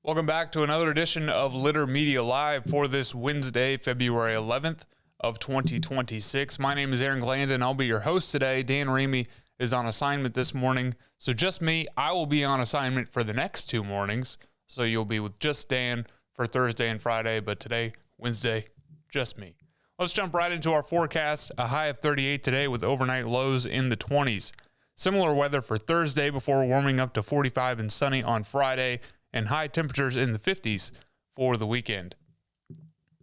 Welcome back to another edition of Litter Media Live for this Wednesday, February 11th of 2026. My name is Aaron Glandon. I'll be your host today. Dan Ramey is on assignment this morning. So just me. I will be on assignment for the next two mornings. So you'll be with just Dan for Thursday and Friday. But today, Wednesday, just me. Let's jump right into our forecast. A high of 38 today with overnight lows in the 20s. Similar weather for Thursday before warming up to 45 and sunny on Friday, and high temperatures in the 50s for the weekend.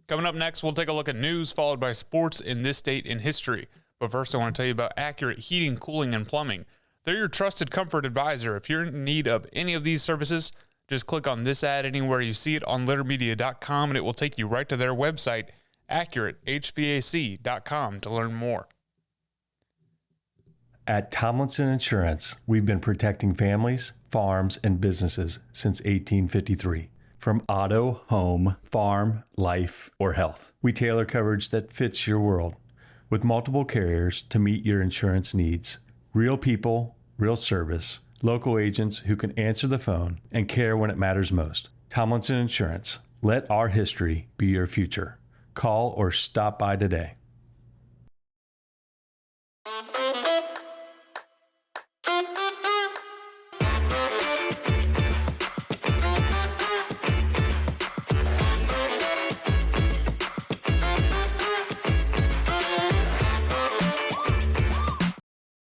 Coming up next, we'll take a look at news followed by sports in this state in history. But first, I want to tell you about Accurate Heating, Cooling, and Plumbing. They're your trusted comfort advisor. If you're in need of any of these services, just click on this ad anywhere you see it on littermedia.com, and it will take you right to their website, AccurateHVAC.com, to learn more. At Tomlinson Insurance, we've been protecting families, farms, and businesses since 1853. From auto, home, farm, life, or health, we tailor coverage that fits your world with multiple carriers to meet your insurance needs. Real people, real service, local agents who can answer the phone and care when it matters most. Tomlinson Insurance. Let our history be your future. Call or stop by today.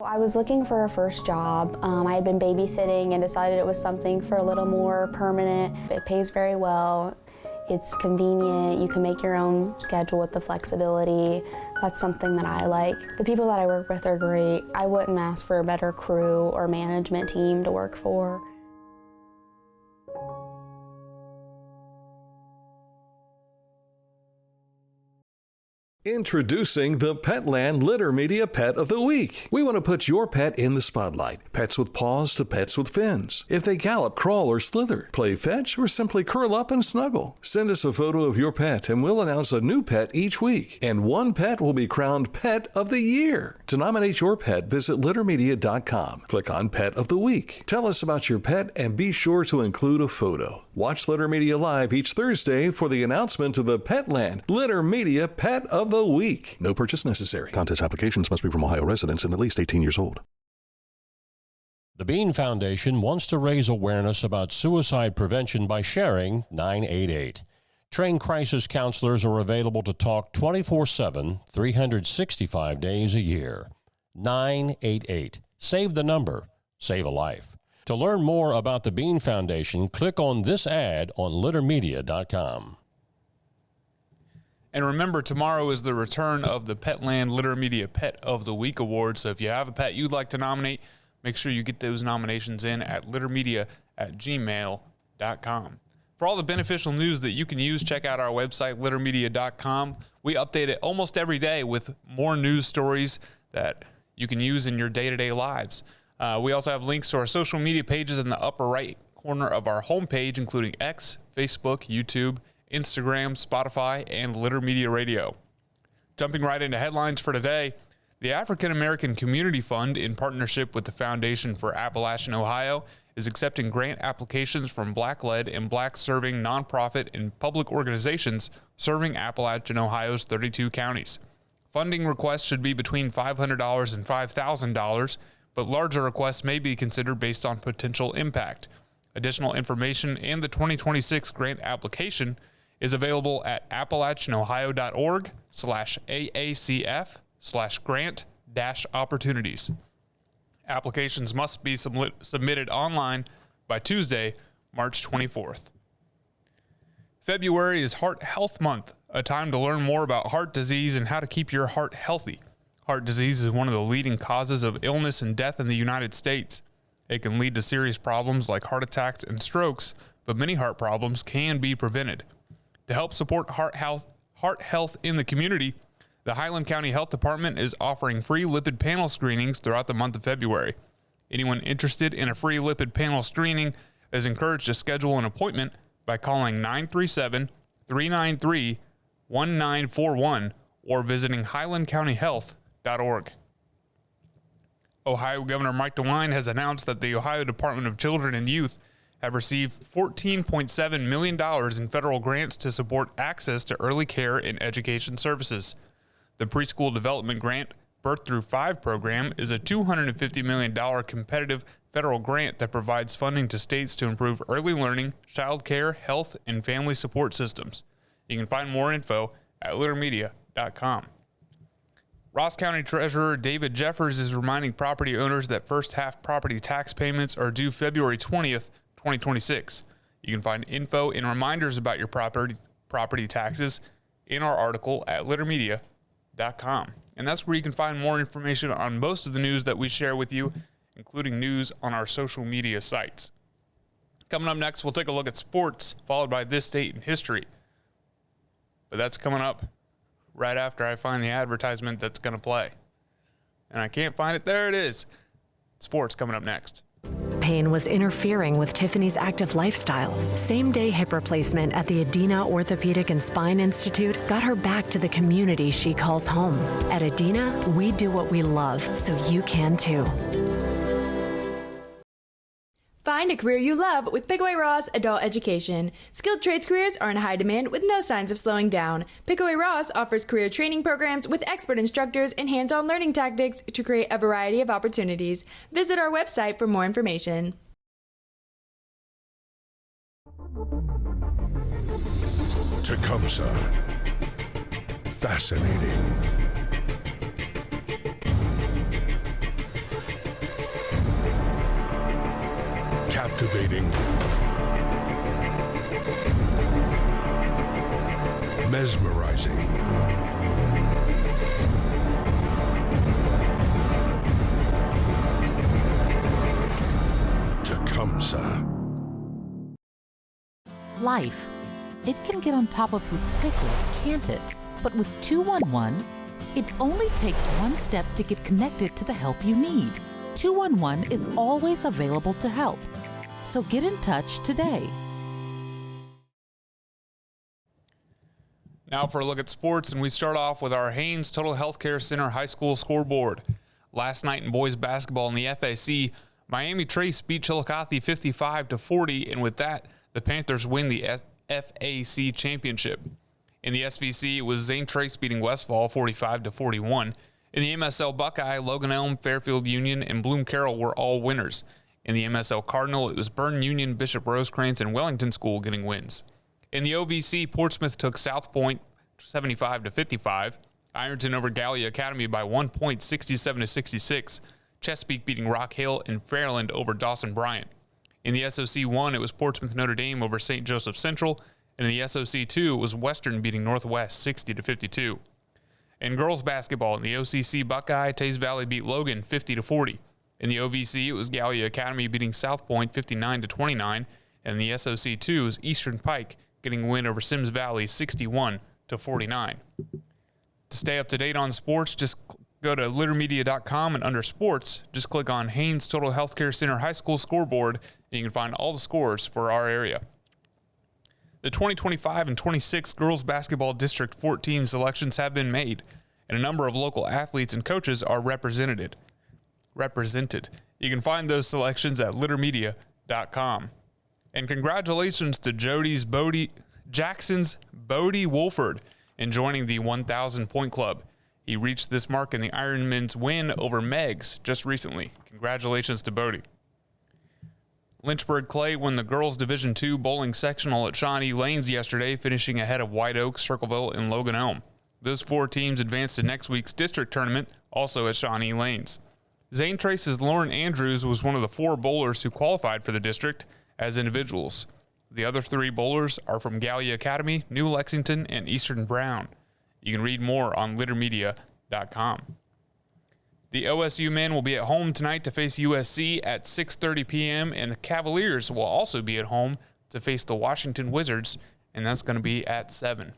I was looking for a first job. I had been babysitting and decided it was something for a little more permanent. It pays very well. It's convenient. You can make your own schedule with the flexibility. That's something that I like. The people that I work with are great. I wouldn't ask for a better crew or management team to work for. Introducing the Petland Litter Media Pet of the Week. We want to put your pet in the spotlight. Pets with paws to pets with fins. If they gallop, crawl, or slither, play fetch, or simply curl up and snuggle. Send us a photo of your pet and we'll announce a new pet each week. And one pet will be crowned Pet of the Year. To nominate your pet, visit littermedia.com. Click on Pet of the Week. Tell us about your pet and be sure to include a photo. Watch Litter Media Live each Thursday for the announcement of the Petland Litter Media Pet of the Week. No purchase necessary. Contest applications must be from Ohio residents and at least 18 years old. The Bean Foundation wants to raise awareness about suicide prevention by sharing 988. Trained crisis counselors are available to talk 24/7, 365 days a year. 988. Save the number. Save a life. To learn more about the Bean Foundation, click on this ad on littermedia.com. And remember, tomorrow is the return of the Petland Litter Media Pet of the Week Award. So if you have a pet you'd like to nominate, make sure you get those nominations in at littermedia@gmail.com. For all the beneficial news that you can use, check out our website, littermedia.com. We update it almost every day with more news stories that you can use in your day-to-day lives. We also have links to our social media pages in the upper right corner of our homepage, including X, Facebook, YouTube, Instagram, Spotify, and Litter Media Radio. Jumping right into headlines for today, the African American Community Fund, in partnership with the Foundation for Appalachian Ohio, is accepting grant applications from Black-led and Black-serving nonprofit and public organizations serving Appalachian Ohio's 32 counties. Funding requests should be between $500 and $5,000, but larger requests may be considered based on potential impact. Additional information and the 2026 grant application is available at appalachianohio.org/AACF/grant-opportunities. Applications must be submitted online by Tuesday, March 24th. February is Heart Health Month, a time to learn more about heart disease and how to keep your heart healthy. Heart disease is one of the leading causes of illness and death in the United States. It can lead to serious problems like heart attacks and strokes, but many heart problems can be prevented. To help support heart health in the community, the Highland County Health Department is offering free lipid panel screenings throughout the month of February. Anyone interested in a free lipid panel screening is encouraged to schedule an appointment by calling 937-393-1941 or visiting highlandcountyhealth.org. Ohio Governor Mike DeWine has announced that the Ohio Department of Children and Youth have received $14.7 million in federal grants to support access to early care and education services. The Preschool Development Grant Birth Through 5 program is a $250 million competitive federal grant that provides funding to states to improve early learning, child care, health, and family support systems. You can find more info at littermedia.com. Ross County Treasurer David Jeffers is reminding property owners that first half property tax payments are due February 20th, 2026. You can find info and reminders about your property taxes in our article at littermedia.com. And that's where you can find more information on most of the news that we share with you, including news on our social media sites. Coming up next, we'll take a look at sports, followed by This State in History. But that's coming up right after I find the advertisement that's going to play. And I can't find it. There it is. Sports coming up next. Pain was interfering with Tiffany's active lifestyle. Same-day hip replacement at the Adina Orthopedic and Spine Institute got her back to the community she calls home. At Adina, we do what we love, so you can too. Find a career you love with Pickaway Ross Adult Education. Skilled trades careers are in high demand with no signs of slowing down. Pickaway Ross offers career training programs with expert instructors and hands-on learning tactics to create a variety of opportunities. Visit our website for more information. Tecumseh. Fascinating. Captivating. Mesmerizing. Tecumseh. Life. It can get on top of you quickly, can't it? But with 211, it only takes one step to get connected to the help you need. 211 is always available to help. So get in touch today. Now for a look at sports, and we start off with our Haynes Total Healthcare Center High School scoreboard. Last night in boys basketball in the FAC, Miami Trace beat Chillicothe 55-40, and with that, the Panthers win the FAC championship. In the SVC, it was Zane Trace beating Westfall 45-41. In the MSL Buckeye, Logan Elm, Fairfield Union, and Bloom Carroll were all winners. In the MSL Cardinal, it was Byrne Union, Bishop Rosecrans, and Wellington School getting wins. In the OVC, Portsmouth took South Point 75-55. Ironton over Gallia Academy by 1 point, 67-66. Chesapeake beating Rock Hill, and Fairland over Dawson Bryant. In the SOC 1, it was Portsmouth Notre Dame over St. Joseph Central. And in the SOC 2, it was Western beating Northwest 60-52. In girls basketball, in the OCC Buckeye, Taze Valley beat Logan 50-40. In the OVC, it was Gallia Academy beating South Point 59-29. And the SOC 2 is Eastern Pike getting a win over Sims Valley 61-49. To stay up to date on sports, just go to littermedia.com and under sports, just click on Haynes Total Healthcare Center High School scoreboard, and you can find all the scores for our area. The 2025 and 26 Girls Basketball District 14 selections have been made, and a number of local athletes and coaches are represented. You can find those selections at littermedia.com. And congratulations to Jackson's Bodie Wolford in joining the 1,000 point club. He reached this mark in the Ironman's win over Meggs just recently. Congratulations to Bodie. Lynchburg Clay won the girls Division II bowling sectional at Shawnee Lanes yesterday, finishing ahead of White Oak, Circleville, and Logan Elm. Those four teams advanced to next week's district tournament, also at Shawnee Lanes. Zane Trace's Lauren Andrews was one of the four bowlers who qualified for the district as individuals. The other three bowlers are from Gallia Academy, New Lexington, and Eastern Brown. You can read more on littermedia.com. The OSU men will be at home tonight to face USC at 6:30 p.m., and the Cavaliers will also be at home to face the Washington Wizards, and that's going to be at 7.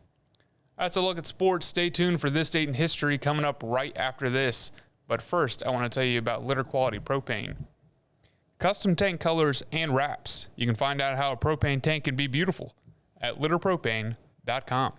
That's a look at sports. Stay tuned for This Date in History coming up right after this. But first, I want to tell you about Litter Quality Propane. Custom tank colors and wraps. You can find out how a propane tank can be beautiful at litterpropane.com.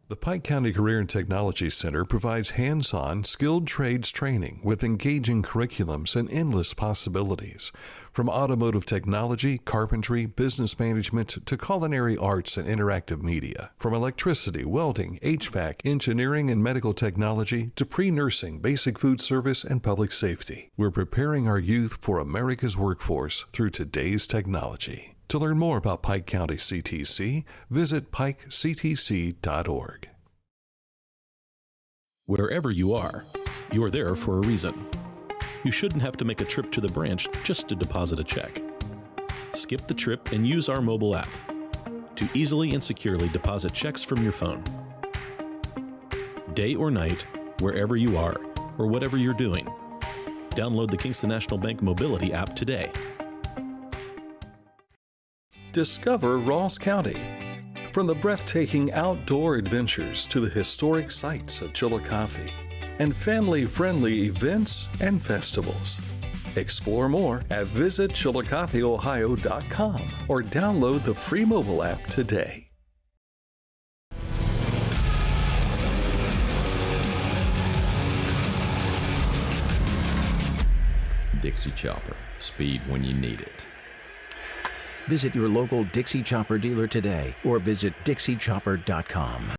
The Pike County Career and Technology Center provides hands-on, skilled trades training with engaging curriculums and endless possibilities. From automotive technology, carpentry, business management, to culinary arts and interactive media. From electricity, welding, HVAC, engineering, and medical technology to pre-nursing, basic food service, and public safety. We're preparing our youth for America's workforce through today's technology. To learn more about Pike County CTC, visit pikectc.org. Wherever you are there for a reason. You shouldn't have to make a trip to the branch just to deposit a check. Skip the trip and use our mobile app to easily and securely deposit checks from your phone. Day or night, wherever you are, or whatever you're doing. Download the Kingston National Bank Mobility app today. Discover Ross County. From the breathtaking outdoor adventures to the historic sights of Chillicothe and family-friendly events and festivals. Explore more at visitchillicotheohio.com or download the free mobile app today. Dixie Chopper. Speed when you need it. Visit your local Dixie Chopper dealer today or visit dixiechopper.com.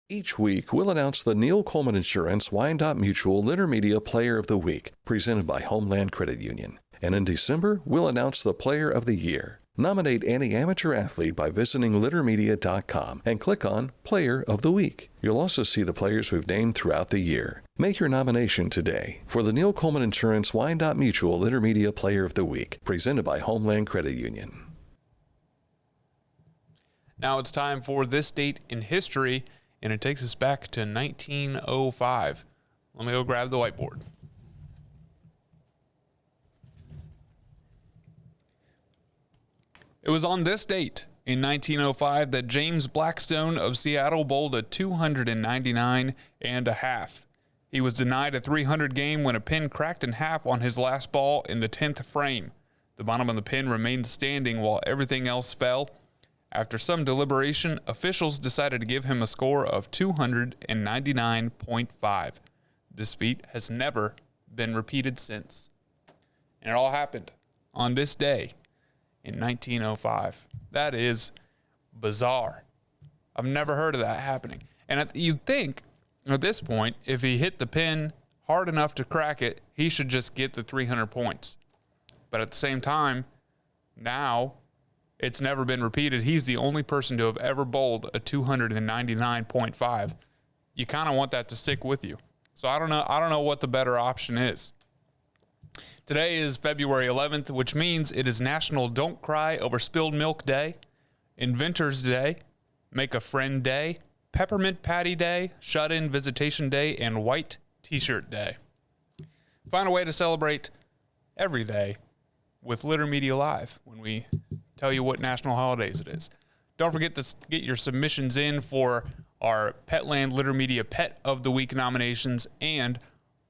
Each week, we'll announce the Neil Coleman Insurance Wyandotte Mutual Intermedia Player of the Week, presented by Homeland Credit Union. And in December, we'll announce the Player of the Year. Nominate any amateur athlete by visiting littermedia.com and click on Player of the Week. You'll also see the players we've named throughout the year. Make your nomination today for the Neil Coleman Insurance Wyandotte Mutual Intermedia Player of the Week, presented by Homeland Credit Union. Now it's time for This Date in History, and it takes us back to 1905. Let me go grab the whiteboard. It was on this date in 1905 that James Blackstone of Seattle bowled a 299 and a half. He was denied a 300 game when a pin cracked in half on his last ball in the 10th frame. The bottom of the pin remained standing while everything else fell. After some deliberation, officials decided to give him a score of 299.5. This feat has never been repeated since. And it all happened on this day in 1905. That is bizarre. I've never heard of that happening. And you'd think at this point, if he hit the pin hard enough to crack it, he should just get the 300 points. But at the same time, now it's never been repeated. He's the only person to have ever bowled a 299.5. You kind of want that to stick with you. So I don't know what the better option is. Today is February 11th, which means it is National Don't Cry Over Spilled Milk Day, Inventor's Day, Make a Friend Day, Peppermint Patty Day, Shut-In Visitation Day, and White T-Shirt Day. Find a way to celebrate every day with Litter Media Live when we tell you what national holidays it is. Don't forget to get your submissions in for our Petland Litter Media Pet of the Week nominations and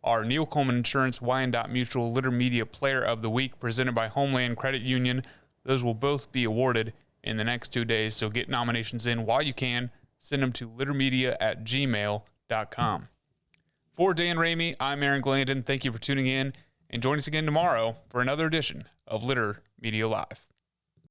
our Neil Coleman Insurance Wyandotte Mutual Litter Media Player of the Week presented by Homeland Credit Union. Those will both be awarded in the next 2 days, so get nominations in while you can. Send them to littermedia@gmail.com. For Dan Ramey, I'm Aaron Glandon. Thank you for tuning in, and join us again tomorrow for another edition of Litter Media Live.